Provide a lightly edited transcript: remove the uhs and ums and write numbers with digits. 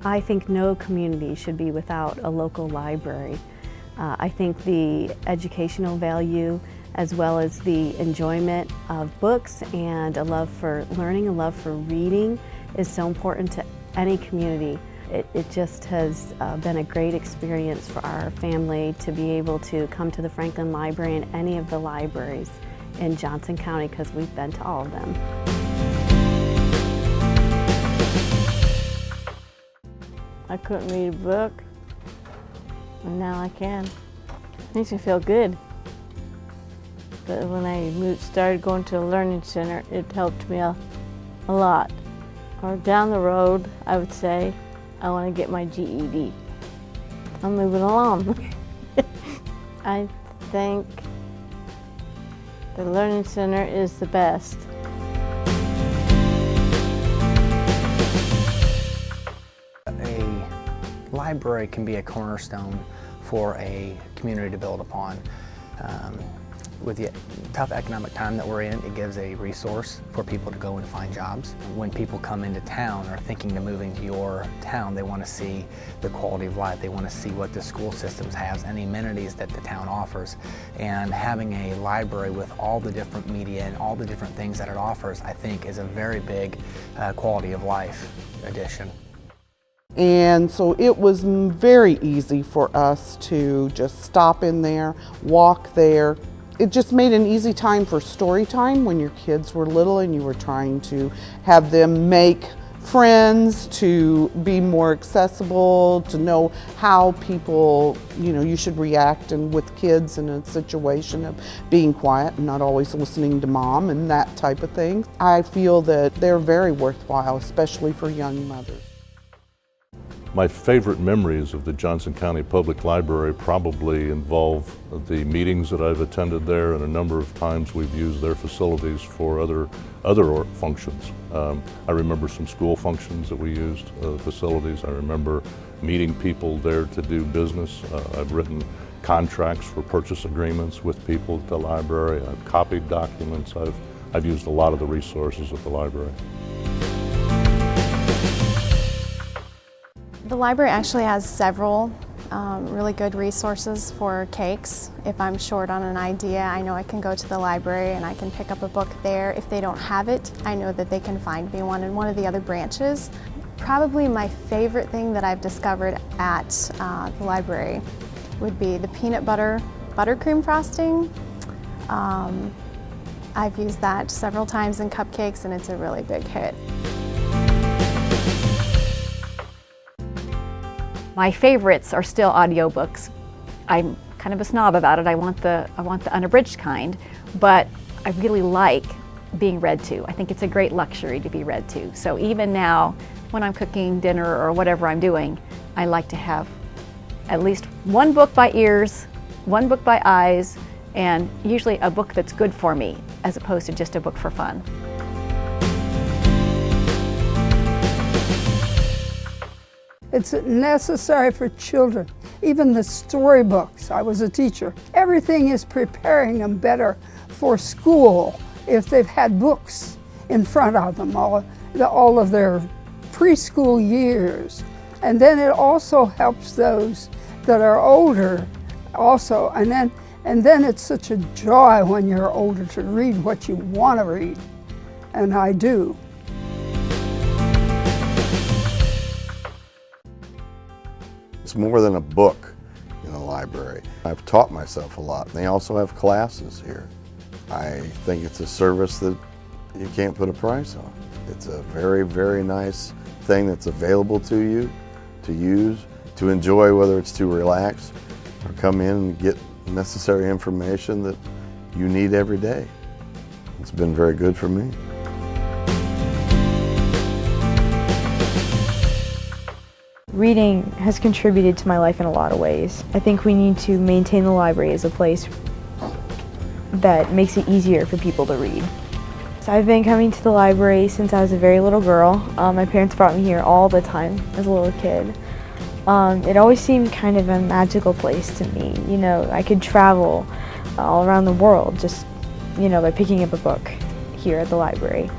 I think no community should be without a local library. I think the educational value as well as the enjoyment of books and a love for learning, a love for reading is so important to any community. It just has been a great experience for our family to be able to come to the Franklin Library and any of the libraries in Johnson County because we've been to all of them. I couldn't read a book, and now I can. Makes me feel good. But when I started going to a learning center, it helped me a lot. Or down the road, I would say, I want to get my GED. I'm moving along. I think the learning center is the best. A library can be a cornerstone for a community to build upon. With the tough economic time that we're in, it gives a resource for people to go and find jobs. When people come into town or thinking of moving to your town, they want to see the quality of life. They want to see what the school systems has and the amenities that the town offers. And having a library with all the different media and all the different things that it offers, I think is a very big quality of life addition. And so it was very easy for us to just stop in there, walk there. It just made an easy time for story time when your kids were little and you were trying to have them make friends, to be more accessible, to know how people, you should react and with kids in a situation of being quiet and not always listening to mom and that type of thing. I feel that they're very worthwhile, especially for young mothers. My favorite memories of the Johnson County Public Library probably involve the meetings that I've attended there, and a number of times we've used their facilities for other functions. I remember some school functions that we used facilities. I remember meeting people there to do business. I've written contracts for purchase agreements with people at the library. I've copied documents. I've used a lot of the resources at the library. The library actually has several really good resources for cakes. If I'm short on an idea, I know I can go to the library and I can pick up a book there. If they don't have it, I know that they can find me one in one of the other branches. Probably my favorite thing that I've discovered at the library would be the peanut butter buttercream frosting. I've used that several times in cupcakes and it's a really big hit. My favorites are still audiobooks. I'm kind of a snob about it. I want the unabridged kind, but I really like being read to. I think it's a great luxury to be read to. So even now, when I'm cooking dinner or whatever I'm doing, I like to have at least one book by ears, one book by eyes, and usually a book that's good for me, as opposed to just a book for fun. It's necessary for children. Even the storybooks, I was a teacher. Everything is preparing them better for school if they've had books in front of them all of their preschool years. And then it also helps those that are older also. And then it's such a joy when you're older to read what you want to read. And I do. It's more than a book in a library. I've taught myself a lot. They also have classes here. I think it's a service that you can't put a price on. It's a very, very nice thing that's available to you to use, to enjoy, whether it's to relax or come in and get necessary information that you need every day. It's been very good for me. Reading has contributed to my life in a lot of ways. I think we need to maintain the library as a place that makes it easier for people to read. So I've been coming to the library since I was a very little girl. My parents brought me here all the time as a little kid. It always seemed kind of a magical place to me. I could travel all around the world just, by picking up a book here at the library.